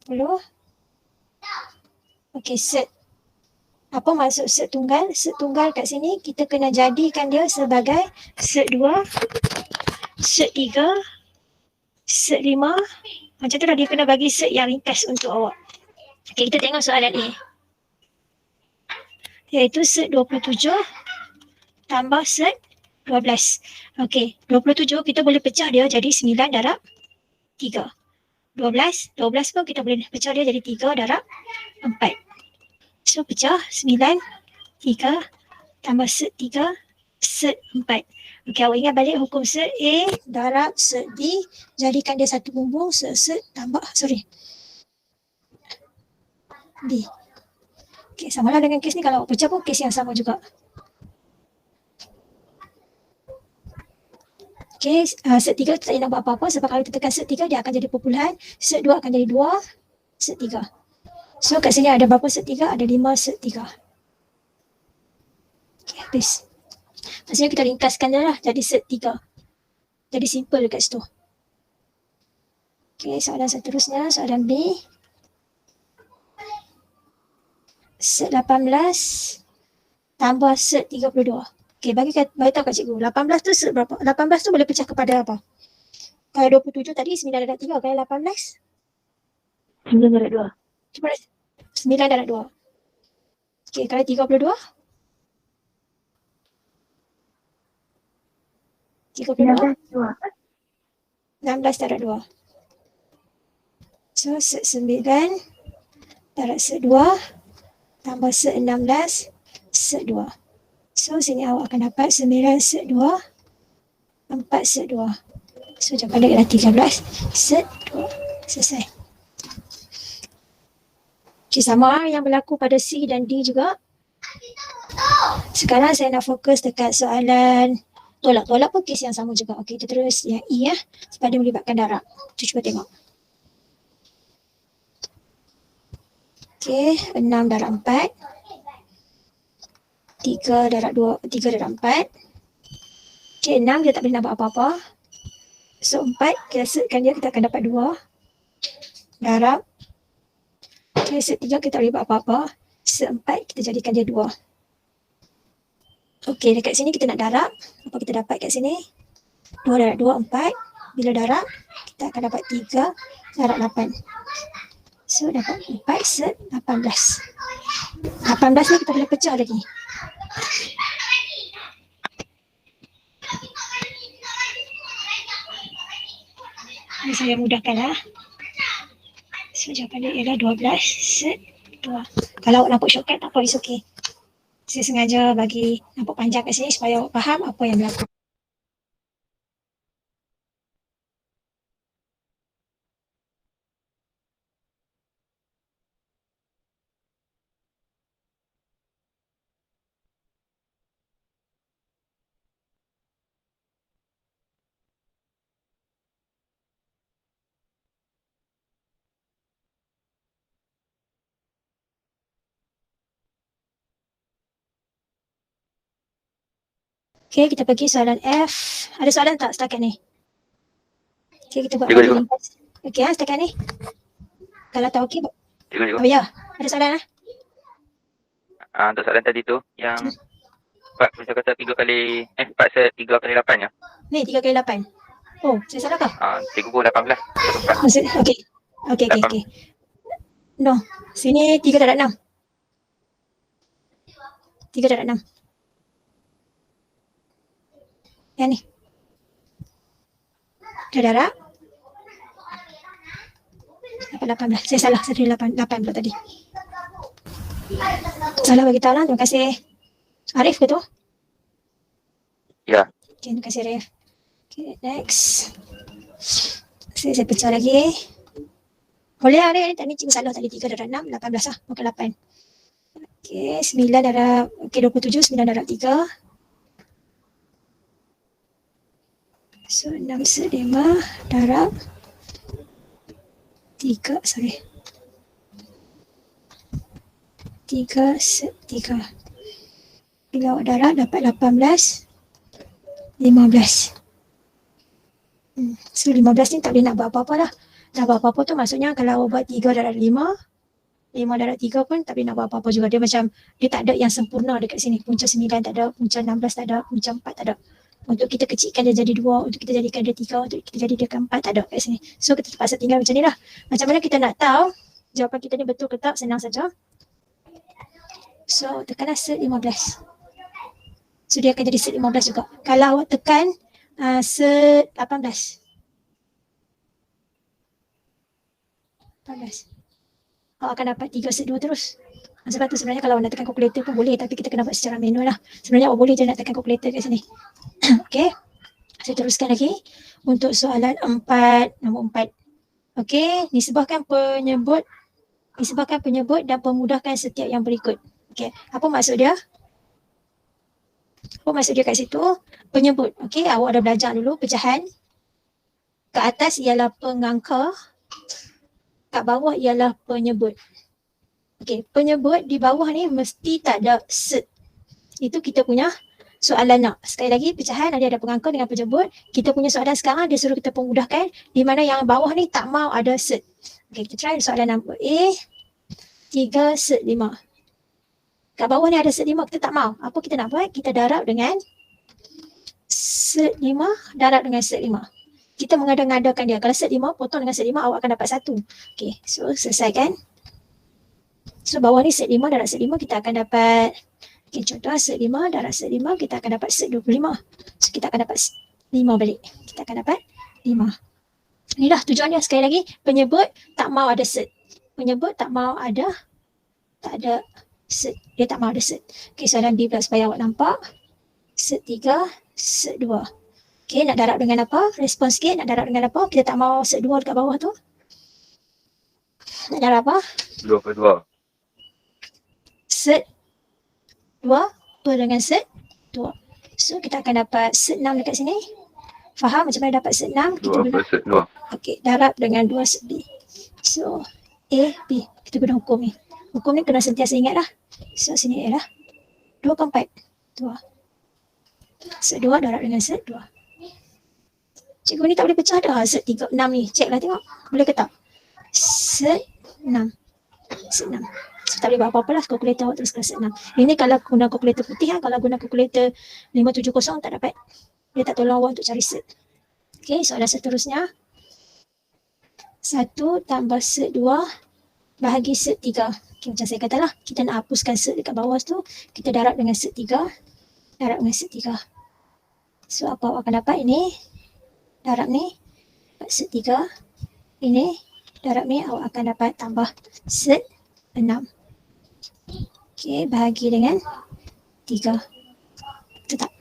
20. Okey, set. Apa maksud set tunggal? Set tunggal kat sini kita kena jadikan dia sebagai set 2, set 3, set 5. Macam tu dah, dia kena bagi set yang ringkas untuk awak. Okey, kita tengok soalan A. Iaitu set 27 tambah set 12. Okey, 27 kita boleh pecah dia jadi 9 darab 3. 12 pun kita boleh pecah dia jadi 3 darab 4. So pecah 9, 3 tambah set 3, set 4. Okey, awak ingat balik hukum set A darab set B, jadikan dia satu bumbung, set tambah B. Okey, samalah dengan kes ni, kalau awak pecah pun kes yang sama juga. Okey, set 3 tak nak buat apa-apa sebab kalau kita tekan set 3 dia akan jadi perpuluhan, set 2 akan jadi 2, set 3. So kat sini ada berapa set 3? Ada 5 set 3. Okey, habis. Maksudnya kita ringkaskan dia lah jadi set 3. Jadi simple dekat situ. Okey, soalan seterusnya, soalan B. Set 18 tambah set 32. Okey, bagi tahu kat cikgu, 18 tu set berapa? 18 tu boleh pecah kepada apa? Kalau 27 tadi 9 darab 3, kalau 18? 9 darab 2. Cuba 9 darab 2. Okey, kalau 32? 16 darab 2. So, set 9 darab set 2 tambah set 16 set 2. So, sini awak akan dapat 9 set 2, 4 set 2. So, jawapan dia adalah 13 set 2. Selesai. Okay, sama yang berlaku pada C dan D juga. Sekarang saya nak fokus dekat soalan tolak-tolak pun kes yang sama juga. Okey, kita terus yang E ya, sebab dia melibatkan darab. Cuba tengok. Okey, 6 darab 4. 3 darab 2, 3 darab 4. Okey, 6 kita tak boleh nak buat apa-apa. So 4, kita setkan dia, kita akan dapat 2. Darab. Okey, set 3 kita tak boleh buat apa-apa. Set 4, kita jadikan dia 2. Okey, dekat sini kita nak darab. Apa kita dapat kat sini? 2 darab 2, 4. Bila darab, kita akan dapat 3 darab 8. So, dapat 4 set 18. 18 ni kita boleh pecah lagi. Ini saya mudahkan lah. So, jawapan dia ialah 12 set 2. Kalau awak nampak shortcut tak apa, it's okay. Saya sengaja bagi nampak panjang kat sini supaya awak faham apa yang berlaku. Okay, kita pergi soalan F. Ada soalan tak setakat ni? Okay, kita buat lagi ringkas. Okay, setakat ni. Kalau tak okey, oh ya, ada soalan lah. Untuk soalan tadi tu, yang 4 macam kata 3 kali, 4 set 3 kali 8 ya? Ni 3 kali 8. Oh, saya salah kah? 3 pun 18. Okey. Okey. No, sini 3 darab 6. 3 darab 6. Yang ni. Dia darab. Dapat 18. Saya salah, saya 8 pula tadi. Salah bagi tahu lah, terima kasih. Arif ke tu? Ya. Okay, terima kasih Arif. Okay, next. Saya pecah lagi. Boleh lah ni, tadi cikgu salah tadi 3 darab 6, 18 lah, bukan 8. Okay, 9 darab, 27, 9 darab 3. So, 6 set 5 darab 3 set 3. Bila awak darab dapat 18, 15. So 15 ni tak boleh nak buat apa-apa lah. tak buat apa-apa tu maksudnya kalau awak buat 3 darab 5, 5 darab 3 pun tak boleh nak buat apa-apa juga. Dia macam, dia tak ada yang sempurna dekat sini. Punca 9 tak ada, punca 16 tak ada, punca 4 tak ada. Untuk kita kecilkan dia jadi 2, untuk kita jadikan dia 3, untuk kita jadikan 4 tak ada kat sini. So kita terpaksa tinggal macam ni lah. Macam mana kita nak tahu jawapan kita ni betul ke tak? Senang saja. So tekanlah set 15. So dia akan jadi set 15 juga. Kalau awak tekan set 18. 18. Awak akan dapat 3 set 2 terus. Sebab tu sebenarnya kalau awak nak tekan kalkulator pun boleh, tapi kita kena buat secara manual lah. Sebenarnya awak boleh je nak tekan kalkulator kat sini. Okay. Saya teruskan lagi untuk soalan 4, nombor 4. Okay, nisbahkan penyebut dan pemudahkan setiap yang berikut. Okay, apa maksud dia? Apa maksud dia kat situ? Penyebut. Okay, awak dah belajar dulu pecahan. Kat atas ialah pengangka, kat bawah ialah penyebut. Okay, penyebut di bawah ni mesti tak ada set. Itu kita punya soalan nak. Sekali lagi, pecahan ada pengangka dengan penyebut. Kita punya soalan sekarang dia suruh kita pemudahkan, di mana yang bawah ni tak mau ada set. Okay, kita try soalan nombor A. 3 set 5. Kat bawah ni ada set 5, kita tak mau. Apa kita nak buat? Kita darab dengan set 5, darab dengan set 5. Kita mengada-ngadakan dia. Kalau set 5, potong dengan set 5, awak akan dapat 1. Okay, so selesaikan. So bawah ni set 5 darab set 5, kita akan dapat, okay, contoh set 5 darab set 5, kita akan dapat set 25. So kita akan dapat 5 balik. Kita akan dapat 5. Inilah tujuannya. Sekali lagi, penyebut tak mau ada set. Penyebut tak mau ada, tak ada set. Dia tak mau ada set. Okay, soalan B pula supaya awak nampak. Set 3, set 2. Okay, nak darab dengan apa? Respon sikit, nak darab dengan apa? Kita tak mau set 2 dekat bawah tu. Nak darab apa? 2 per 2. Set 2 per dengan set 2. So kita akan dapat set 6 dekat sini. Faham macam mana dapat set 6? 2 per set 2. Okay, darab dengan 2 set B. So A, B. Kita guna hukum ni. Hukum ni kena sentiasa ingat lah. So sini A lah. 2 ke 4? 2. Set 2 darab dengan set 2. Cikgu ni tak boleh pecah dah set 3, 6 ni. Cek lah tengok. Boleh ke tak? Set 6. Set 6. So, tak boleh buat apa-apa lah. Kalkulator awak terus ke set 6. Ini kalau guna kalkulator putih kan. Kalau guna kalkulator 570 tak dapat. Dia tak tolong awak untuk cari set. Okay, soalan seterusnya. 1 tambah set 2 bahagi set 3. Okay, macam saya kata lah. Kita nak hapuskan set dekat bawah tu. Kita darab dengan set 3. Darab dengan set 3. So apa awak akan dapat ini? Darab ni. Dapat set 3. Ini. Darab ni awak akan dapat tambah set 6. Okay, bahagi dengan 3. Tetap.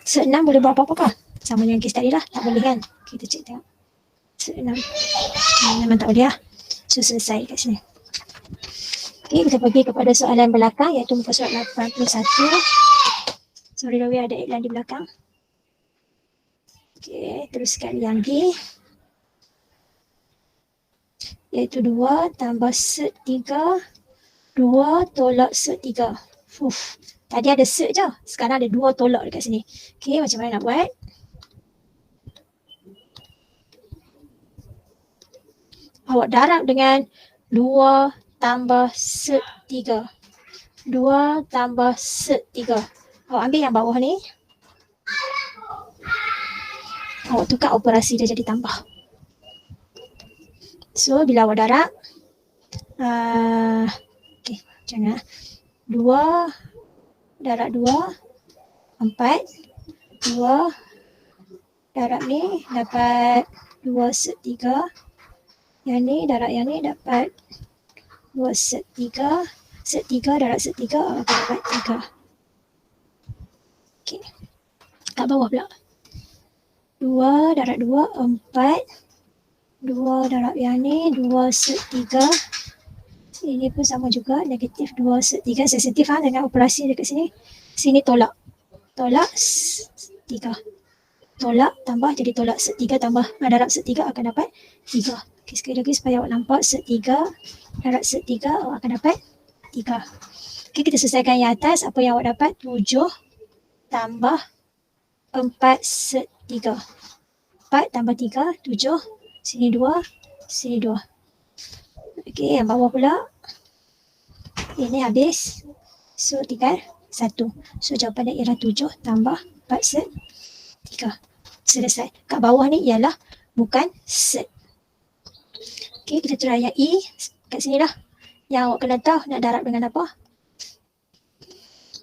Set 6 boleh buat apa-apa kah? Sama dengan kes tadi lah. Tak boleh kan? Kita cek tengok. Set 6. Memang tak boleh lah. So selesai kat sini. Okay, kita pergi kepada soalan belakang iaitu muka surat 81. Sorry Rawi ada iklan di belakang. Okay, teruskan yang D. Iaitu 2 tambah set 3. 2 tolak set 3. Tadi ada set je. Sekarang ada 2 tolak dekat sini. Okay, macam mana nak buat? Awak darab dengan 2 tambah set 3. 2 tambah set 3. Awak ambil yang bawah ni. Awak tukar operasi dia jadi tambah. So, bila awak darab. Okay, macam mana? 2 darab 2. 4. 2 darab ni dapat 2 set 3. Yang ni darab yang ni dapat 2 set 3. Set 3 darab set 3 akan dapat 3. Okay. Kat bawah pula. 2 darab 2, 4. 2 darab yang ni, 2 set 3. Ini pun sama juga, negatif 2 set 3. Sensitif dengan operasi dekat sini. Sini tolak. Tolak 3. Tolak tambah jadi tolak set 3 tambah darab set 3 akan dapat 3. Okay, sekali lagi supaya awak nampak set 3 darab set 3 awak akan dapat 3. Okay, kita selesaikan yang atas. Apa yang awak dapat? 7 tambah 4 set 3. 4 tambah 3, 7. Sini 2, sini 2. Okey, yang bawah pula. Ini habis. So, tinggal 1. So, jawapan dia ialah 7 tambah 4 set 3. Selesai. Kat bawah ni ialah bukan set. Okey, kita try yang E. Kat sini lah. Yang awak kena tahu nak darab dengan apa.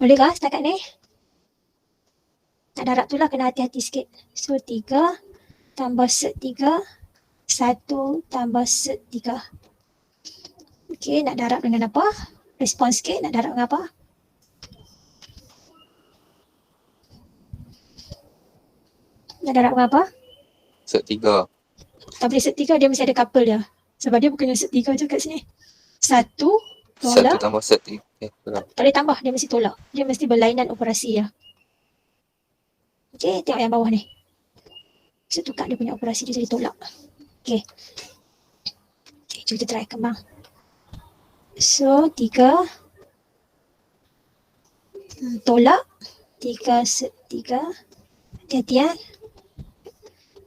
Boleh ke setakat ni? Nak darab tu lah kena hati-hati sikit. So, 3 tambah set 3. 1 tambah set 3. Okey, nak darab dengan apa? Respon sikit, nak darab dengan apa? Nak darab dengan apa? Set 3. Tak boleh set 3, dia mesti ada couple dia. Sebab dia bukannya set 3 je kat sini. 1 1 tolak. tambah set 3. Betul. Tak boleh tambah, dia mesti tolak. Dia mesti berlainan operasi dia. Okey, tengok yang bawah ni. So, tukar dia punya operasi, dia jadi tolak. Okey. Okey, cuba kita try kembang. So, 3 tolak 3 set 3. Hati-hati ya.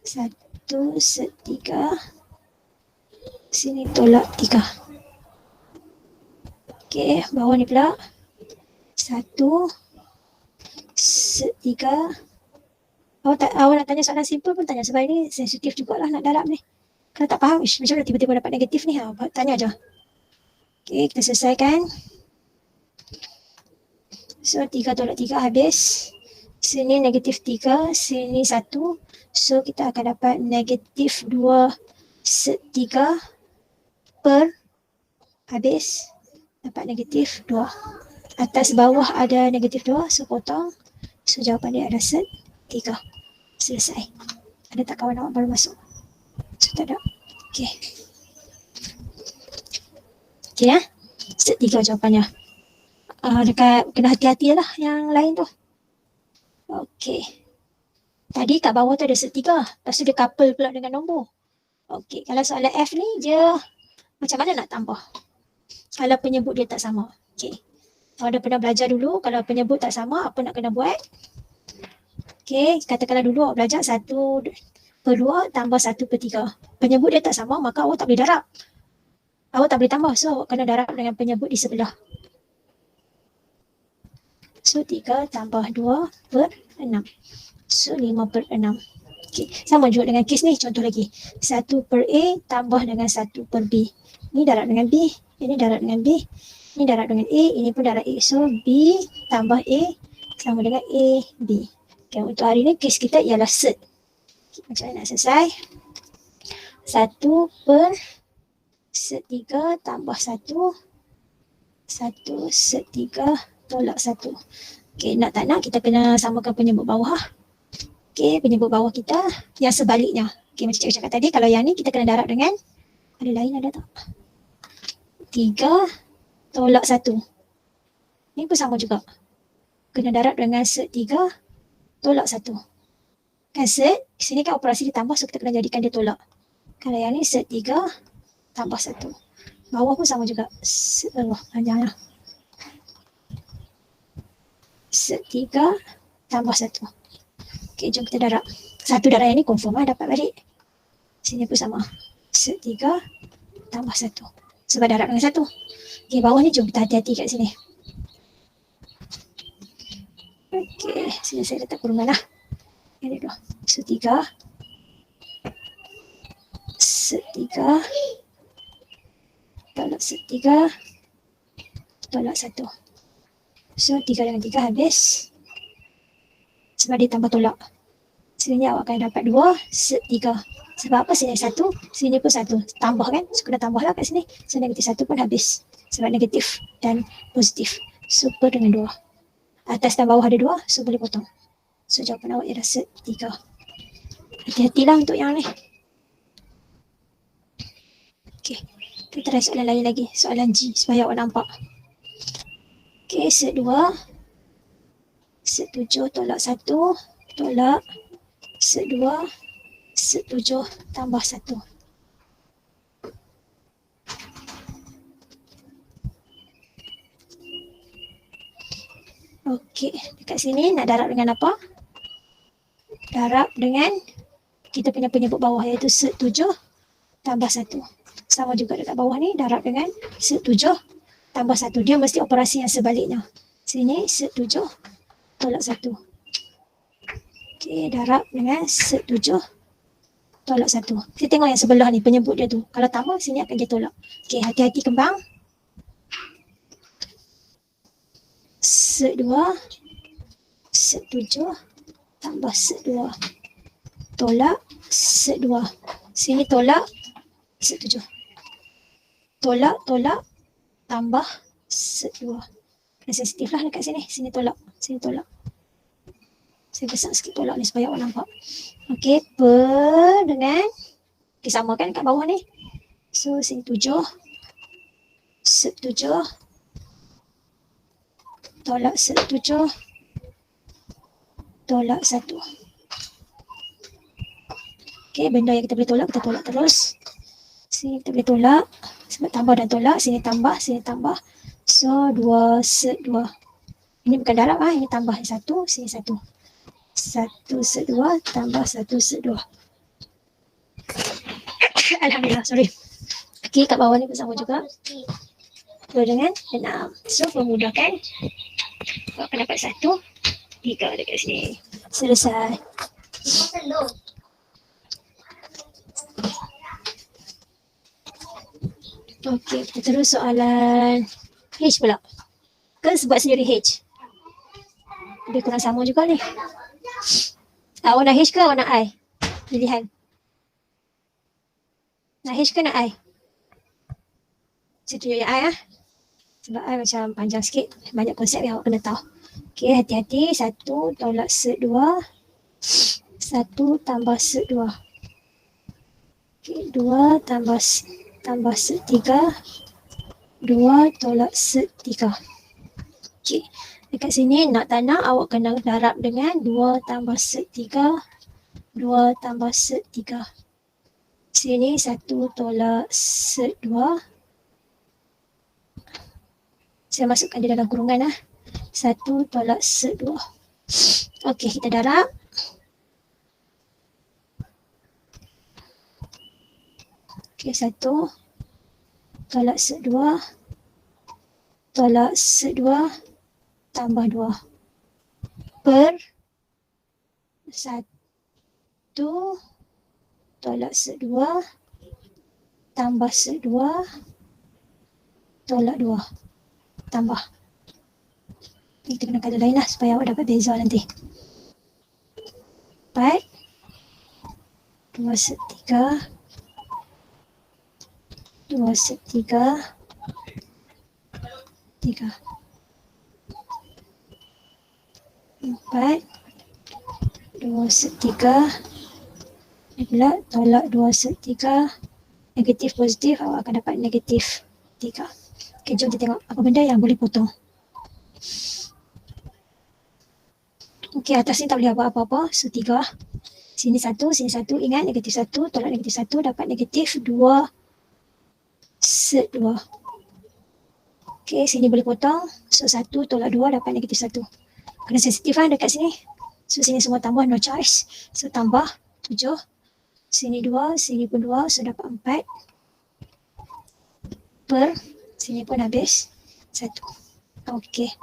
1 set 3. Sini tolak 3. Okey, bawah ni pula. 1 set 3. Awak nak tanya soalan simple pun tanya sebab ini sensitif jugalah nak darab ni. Kalau tak faham, macam mana tiba-tiba dapat negatif ni? Tanya aja. Okey, kita selesaikan. So, 3 tolak 3 habis. Sini negatif 3, sini 1. So, kita akan dapat negatif 2 set 3 per habis. Dapat negatif 2. Atas bawah ada negatif 2, so potong. So, jawapan dia ada set 3. Selesai. Ada tak kawan awak baru masuk? So, tak ada. Okey. Okey ya. Set 3 jawapannya. Dekat kena hati-hati lah yang lain tu. Okey. Tadi kat bawah tu ada set 3. Lepas tu dia couple pula dengan nombor. Okey. Kalau soalan F ni dia macam mana nak tambah? Kalau penyebut dia tak sama. Okey. Awak dah pernah belajar dulu. Kalau penyebut tak sama, apa nak kena buat? Okey. Katakanlah dulu awak belajar 1 per 2 tambah 1 per 3. Penyebut dia tak sama, maka awak tak boleh darab. Awak tak boleh tambah. So, awak kena darab dengan penyebut di sebelah. So, 3 tambah 2 per 6. So, 5 per 6. Okay. Sama juga dengan kes ni. Contoh lagi. 1 per A tambah dengan 1 per B. Ini darab dengan B. Ini darab dengan B. Ini darab dengan A. Ini pun darab A. So, B tambah A sama dengan A, B. Okay, untuk hari ni kes kita ialah set. Okay, macam mana nak selesai? 1 per set 3 tambah 1. 1 set 3 tolak 1. Okey, nak tak nak kita kena samakan penyebut bawah. Okey, penyebut bawah kita yang sebaliknya. Okey, macam cikgu cakap tadi, kalau yang ni kita kena darab dengan, ada lain ada tak? 3 tolak 1. Ni pun sama juga. Kena darab dengan set 3 tolak 1. Kan set, sini kan operasi ditambah, so kita kena jadikan dia tolak. Kalau yang ni set 3 tambah 1. Bawah pun sama juga. Panjang lah. Set 3 tambah 1. Okey, jom kita darab. Satu darab yang ni confirm lah dapat balik. Sini pun sama. Set 3 tambah 1. Sebab darab dengan 1. Okey, bawah ni jom kita hati-hati kat sini. Okey, sini saya letak kurungan lah. Ini dulu. Set 3. Set 3 tolak set 3 tolak 1. So 3 dengan 3 habis. Sebab dia tambah tolak. Sini awak akan dapat 2 set 3. Sebab apa? Sini 1, sini pun 1. Tambah kan? So kena tambah lah kat sini. So negatif 1 pun habis. Sebab negatif dan positif. So per dengan 2. Atas dan bawah ada 2, so boleh potong. So jawapan awak ialah set 3. Hati-hatilah untuk yang ni. Okay. Kita try soalan lain lagi. Soalan G supaya awak nampak. Okay, set 2. Set 7 tolak 1. Tolak. Set 2. Set 7 tambah 1. Okay, dekat sini nak darab dengan apa? darab dengan kita punya penyebut bawah iaitu set 7 tambah 1. Sama juga dekat bawah ni, darab dengan set 7 tambah 1. Dia mesti operasi yang sebaliknya. Sini set 7 tolak 1. Okey, darab dengan set 7 tolak 1. Kita tengok yang sebelah ni, penyebut dia tu. Kalau tambah, sini akan dia tolak. Okey, hati-hati kembang. Set 2, set 7 tambah set 2. Tolak set 2. Sini tolak set 7. Tolak, tambah set 2. Kena sensitif lah dekat sini. Sini tolak, sini tolak. Saya besar sikit tolak ni supaya awak nampak. Okey, per dengan sama kan kat bawah ni. So, sini 7. Set 7. Tolak set 7. Tolak 1. Okey, benda yang kita boleh tolak, kita tolak terus. Sini kita boleh tolak. Sebab tambah dan tolak. Sini tambah, sini tambah. So, 2 set 2. Ini bukan darab ini tambah 1, sini 1. 1 set 2 tambah 1 set 2. Alhamdulillah, sorry. Okey, kat bawah ni pun sama juga. 2 dengan 6. So, memudahkan. Awak akan dapat 1, 3 dekat sini. Selesai. Okey, kita terus soalan H pula. Ke sebab sendiri H? Lebih kurang sama juga ni. Awak nak H ke awak nak I? Pilihan. Nak H ke nak I? Saya tunjuk yang I lah. Sebab I macam panjang sikit. Banyak konsep yang awak kena tahu. Okey, hati-hati. 1 tolak set 2. 1 tambah set 2. Okey, 2 tambah set 3. 2 tolak set 3. Okey. Dekat sini nak tak nak awak kena darab dengan 2 tambah set 3. 2 tambah set 3. Sini 1 tolak set 2. Saya masukkan dia dalam kurungan lah. 1 tolak set 2. Okey, kita darab. Okey, 1 tolak set 2. Tolak set 2. Tambah 2 per 1 tolak set 2 tambah set 2 tolak 2 tambah. Kita kena kata lain lah supaya awak dapat beza nanti. 4 2 set 3 2 set 3 3 4 2 set 3 ni pula tolak 2 set 3 negatif positif awak akan dapat negatif 3. Okay, jom kita tengok apa benda yang boleh potong. Okay, atas ni tak boleh buat apa-apa. So 3 sini 1, sini 1. Ingat negatif 1 tolak negatif 1 dapat negatif 2 set 2. Okay, sini boleh potong. So 1 tolak 2 dapat negatif 1. Kena sensitif lah dekat sini. So sini semua tambah, no choice. So tambah 7. Sini 2, sini pun 2. So dapat 4. Per, sini pun habis 1. Okey.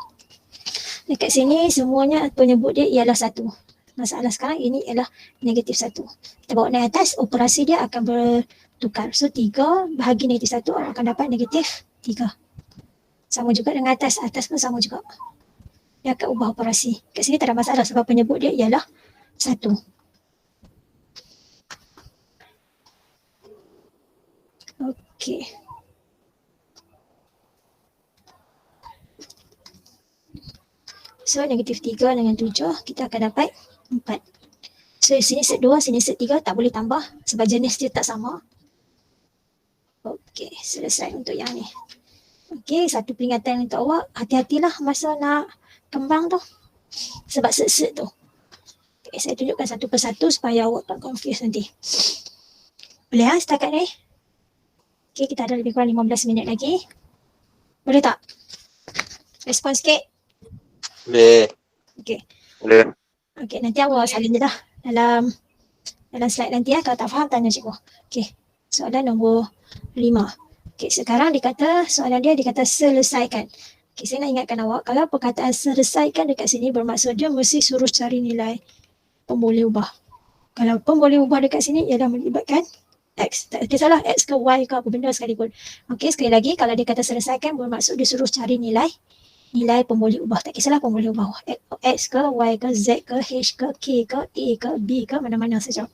Dekat sini semuanya penyebut dia ialah 1. Masalah sekarang ini ialah negatif 1. Kita bawa naik atas, operasi dia akan bertukar. So 3 bahagi negatif 1 awak akan dapat negatif 3. Sama juga dengan atas. Atas pun sama juga. Dia akan ubah operasi. Kat sini tak ada masalah sebab penyebut dia ialah 1. Okey. So negatif 3 dengan 7 kita akan dapat 4. So sini set 2, sini set 3 tak boleh tambah sebab jenis dia tak sama. Okey, selesai untuk yang ni. Okey, satu peringatan untuk awak. Hati-hatilah masa nak kembang tu. Sebab set-set tu. Okay, saya tunjukkan satu persatu supaya awak tak confuse nanti. Boleh setakat ni? Okay, kita ada lebih kurang 15 minit lagi. Boleh tak? Respon sikit? Boleh. Okay. Boleh. Okay, nanti awak salin je dah. dalam slide nanti ya. Kalau tak faham tanya cikgu. Okey. Soalan nombor 5. Okey, sekarang soalan dia dikata selesaikan. Okey, saya nak ingatkan awak, kalau perkataan selesaikan dekat sini bermaksud dia mesti suruh cari nilai pemboleh ubah. Kalau pemboleh ubah dekat sini ialah melibatkan X. Tak kisahlah X ke Y ke apa benda sekalipun. Okey, sekali lagi kalau dia kata selesaikan bermaksud dia suruh cari nilai pemboleh ubah. Tak kisahlah pemboleh ubah. X ke Y ke Z ke H ke K ke A ke B ke mana-mana saja.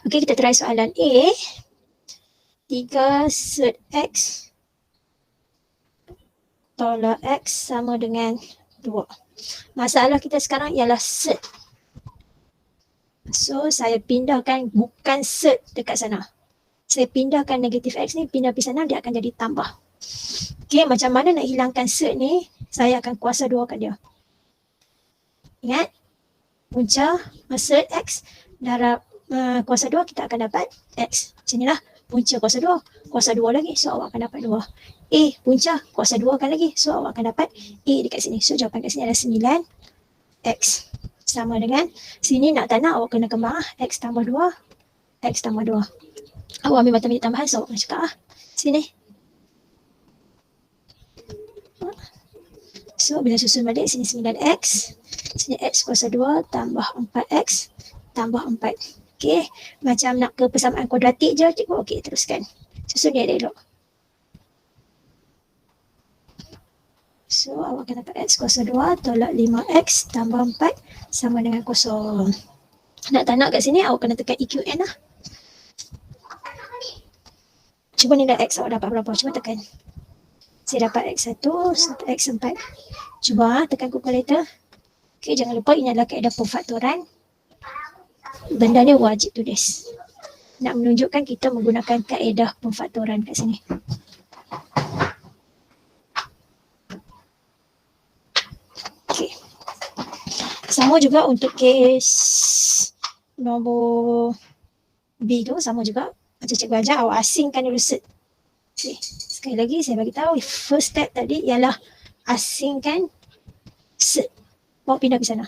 Okey, kita try soalan A. 3 set X tolak X sama dengan 2. Masalah kita sekarang ialah set. So, saya pindahkan bukan set dekat sana. Saya pindahkan negatif X ni, pindah pergi sana, dia akan jadi tambah. Okay, macam mana nak hilangkan set ni? Saya akan kuasa 2 kat dia. Ingat? Punca set X darab kuasa 2 kita akan dapat X. Macam inilah. Punca kuasa 2. Kuasa 2 lagi. So, awak akan dapat 2. A punca kuasa 2 kan lagi. So, awak akan dapat A dekat sini. So, jawapan kat sini adalah 9X. Sama dengan sini nak tak nak awak kena kembang. X tambah 2. X tambah 2. Awak ambil matematik tambahan. So, awak kena cakap sini. So, bila susun balik sini 9X. Sini X kuasa 2 tambah 4X tambah 4. Okey, macam nak ke persamaan kuadratik je cikgu. Okey, teruskan. Susun dia elok. So, awak akan dapat X kuasa 2 tolak 5X tambah 4 sama dengan kosong. Nak tak nak kat sini, awak kena tekan EQN lah. Cuba nilai X awak dapat berapa? Cuba tekan. Saya dapat X1, X4. Cuba tekan kalkulator. Okey, jangan lupa ini adalah kaedah pemfaktoran. Benda ni wajib tulis. Nak menunjukkan kita menggunakan kaedah pemfaktoran kat sini. Okey. Sama juga untuk kes nombor B tu, sama juga. Macam cikgu ajar, awak asingkan dulu set. Okay. Sekali lagi saya bagi tahu, first step tadi ialah asingkan set. Bawa pindah ke sana.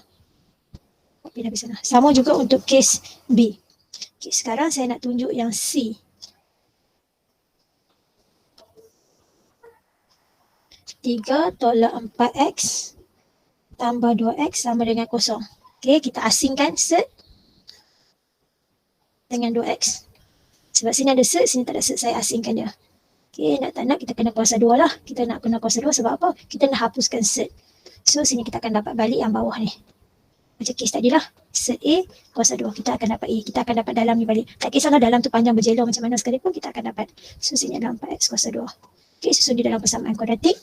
Sama juga untuk kes B. Okay, sekarang saya nak tunjuk yang C. Tiga tolak 4X tambah 2X sama dengan kosong. Okay, kita asingkan set dengan 2X. Sebab sini ada set, sini tak ada set, saya asingkan dia. Okay, nak tak nak kita kena kuasa 2 lah. Kita nak kena kuasa 2 sebab apa? Kita nak hapuskan set. So, sini kita akan dapat balik yang bawah ni. Macam kes tadi lah. Set A, kuasa 2. Kita akan dapat A. Kita akan dapat dalam ni balik. Tak kisahlah dalam tu panjang berjelur macam mana sekalipun, kita akan dapat. So, sini adalah 4X kuasa 2. Okay, susun di dalam persamaan kuadratik.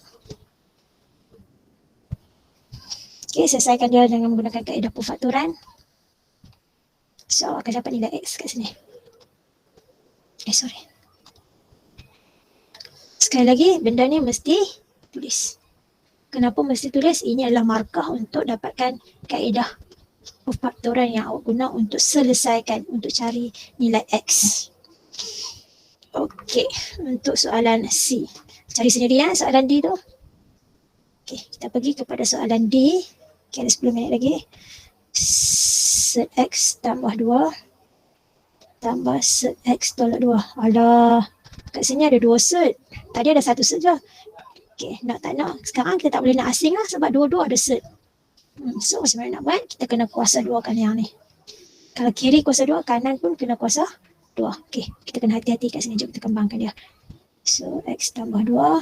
Okay, selesaikan dia dengan menggunakan kaedah pemfaktoran. So, akan dapat nilai X kat sini. Sorry. Sekali lagi, benda ni mesti tulis. Kenapa mesti tulis? Ini adalah markah untuk dapatkan kaedah pemfaktoran yang awak guna untuk selesaikan, untuk cari nilai X. Okey, untuk soalan C. Cari sendiri ya soalan D tu. Okey, kita pergi kepada soalan D. Okey, ada 10 minit lagi. Set X tambah 2 tambah set X tolak 2. Alah, kat sini ada 2 set. Tadi ada 1 set je. Okey, nak tak nak. Sekarang kita tak boleh nak asing lah sebab dua-dua ada set. So, macam mana nak buat? Kita kena kuasa 2 kan yang ni. Kalau kiri kuasa 2, kanan pun kena kuasa 2. Okey, kita kena hati-hati kat sini. Jom kita kembangkan dia. So, X tambah 2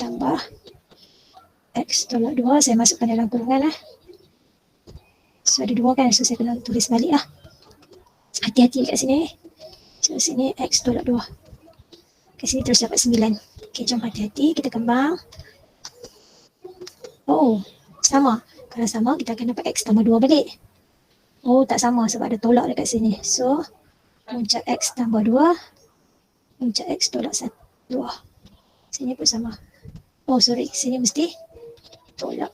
tambah X tolak 2. Saya masukkan dalam kurungan lah. So, ada 2 kan. So, saya kena tulis balik lah. Hati-hati kat sini. So, sini X tolak 2. Kat sini terus dapat 9. Okey, jom hati-hati. Kita kembang. Oh, sama. Kalau sama, kita akan dapat X tambah 2 balik. Oh, tak sama sebab ada tolak dekat sini. So, puncak X tambah 2. Puncak X tolak 2. Sini pun sama. Oh, sorry. Sini mesti tolak.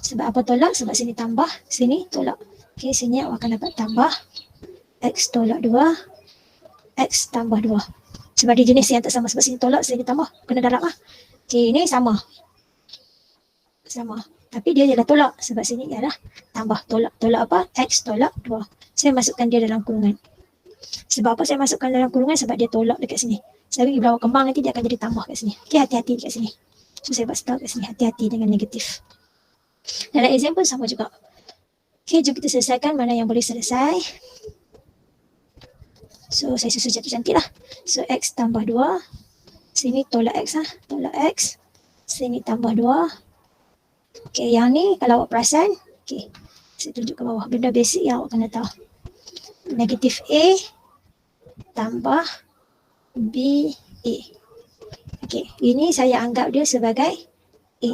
Sebab apa tolak? Sebab sini tambah, sini tolak. Okey, sini awak akan dapat tambah X tolak 2. X tambah 2. Sebab dia jenis yang tak sama. Sebab sini tolak, sini tambah. Kena darab lah. Okey, ini sama. Sama. Tapi dia adalah tolak sebab sini ialah tambah. Tolak apa? X tolak 2. Saya masukkan dia dalam kurungan. Sebab apa saya masukkan dalam kurungan? Sebab dia tolak dekat sini. Saya bagi berapa kembang nanti dia akan jadi tambah kat sini. Okay, hati-hati dekat sini. So saya buat star kat sini. Hati-hati dengan negatif. Dalam example sama juga. Okay, jom kita selesaikan mana yang boleh selesai. So saya susun cantik-cantik lah. So X tambah 2. Sini tolak X lah. Tolak X. Sini tambah 2. Okay, yang ni kalau awak perasan, okay, saya tunjuk ke bawah. Benda basic yang awak kena tahu. Negatif A tambah B A. Okay, ini saya anggap dia sebagai A.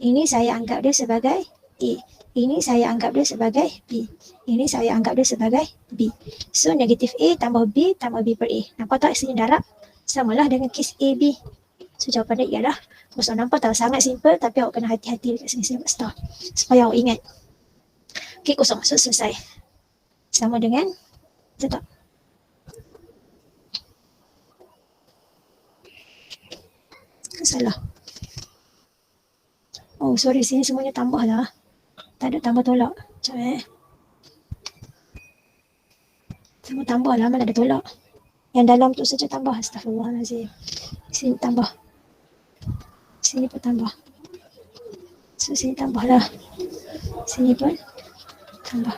Ini saya anggap dia sebagai A. Ini saya anggap dia sebagai B. Ini saya anggap dia sebagai B. So, negatif A tambah B per A. Nampak tak sini darab? Samalah dengan kes A, B. So, jawapan dia ialah kosong. Nampak tak? Sangat simple tapi awak kena hati-hati dekat sini. Saya buat star. Supaya awak ingat. Okay, kosong. So, selesai. Sama dengan tetap. Salah. Oh, sorry. Sini semuanya tambah lah. Tak ada tambah tolak. Macam Sama tambah lah. Mana ada tolak. Yang dalam tu saja tambah. Astaghfirullahaladzim. Sini tambah. Sini pun tambah. So, sini tambah lah. Sini pun tambah.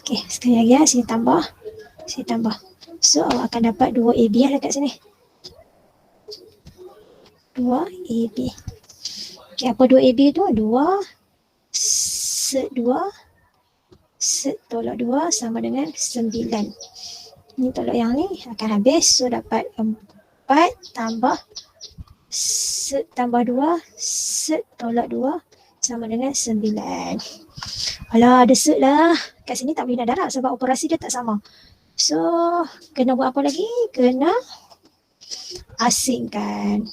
Okay, sekali lagi ya. Sini tambah. Sini tambah. So, awak akan dapat 2AB lah dekat sini. 2AB. Okay, apa 2AB tu? 2 set 2 set tolak 2 sama dengan 9. Ini tolak yang ni akan habis. So, dapat 4 tambah set tambah 2 set tolak 2 sama dengan 9. Alah, ada set lah. Kat sini tak boleh nak darab sebab operasi dia tak sama. So, kena buat apa lagi? Kena asingkan.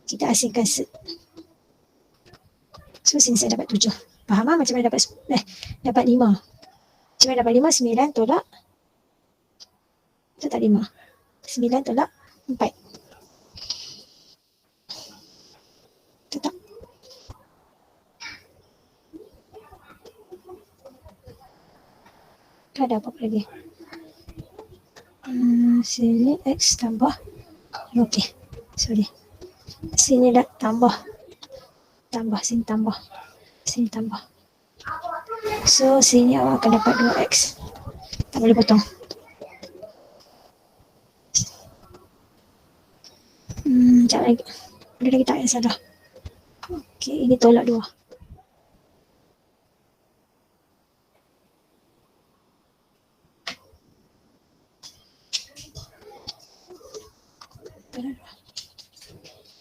Kita asingkan set. So, sini saya dapat 7. Faham lah macam mana dapat 5. Macam mana dapat 5? 9 tolak. Itu tak 5. 9 tolak 4. Tetap. Ada apa lagi? Sini X tambah. Okey. Sorry. Sini dah tambah. Tambah. Sini tambah. Sini tambah. So, sini awak akan dapat 2X. Tak boleh potong. Sekejap lagi. Ada lagi tak yang salah? Okey, ini tolak 2.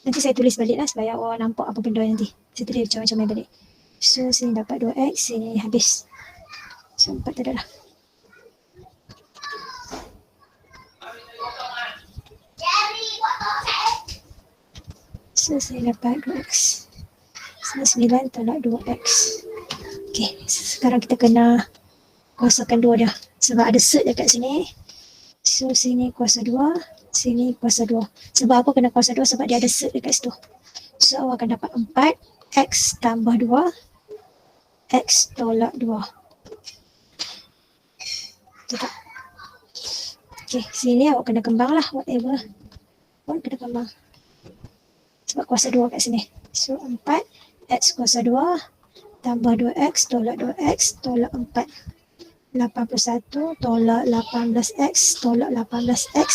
Nanti saya tulis balik lah supaya awak nampak apa benda nanti. Saya tulis macam-macam balik. So, sini dapat 2X, sini habis. So, 4 tak ada lah. So, saya dapat 2X. Sini 9 tolak 2X. Okay, sekarang kita kena kuasakan 2 dah. Sebab ada set dekat sini. So, sini kuasa 2. Sini kuasa 2. Sebab apa kena kuasa 2? Sebab dia ada set dekat situ. So, awak akan dapat 4. X tambah 2. X tolak 2. Tetap. Okay, sini awak kena kembang lah. Whatever. Awak kena kembang. Sebab kuasa 2 kat sini. So, 4. X kuasa 2. Tambah 2X tolak 2X tolak 4. 81 tolak 18X tolak 18X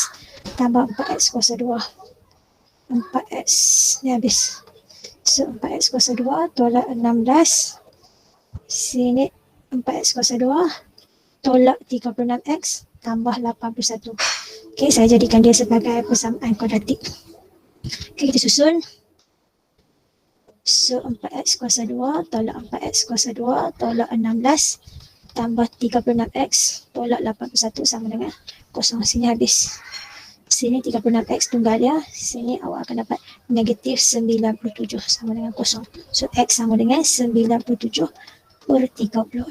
tambah 4X kuasa 2. 4X ni habis. So 4X kuasa 2 tolak 16. Sini 4X kuasa 2 tolak 36X tambah 81. Okay, saya jadikan dia sebagai persamaan kuadratik. Okay, kita susun. So 4X kuasa 2 tolak 4X kuasa 2 tolak 16 tambah 36X tolak 81 sama dengan 0. Sini habis. Sini 36X tunggal dia. Sini awak akan dapat negatif 97 sama dengan 0. So X sama dengan 97 per 36.